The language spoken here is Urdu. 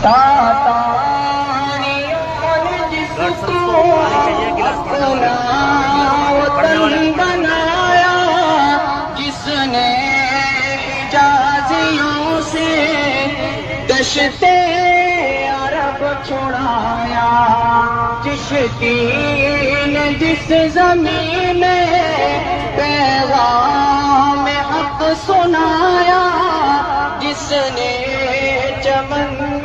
تاتاریوں نے جس کو اپنا وطن بنایا، جس نے حجازیوں سے دشتے عرب چھڑایا، چشتی نے جس زمین میں پیغام حق سنایا، جس نے چمن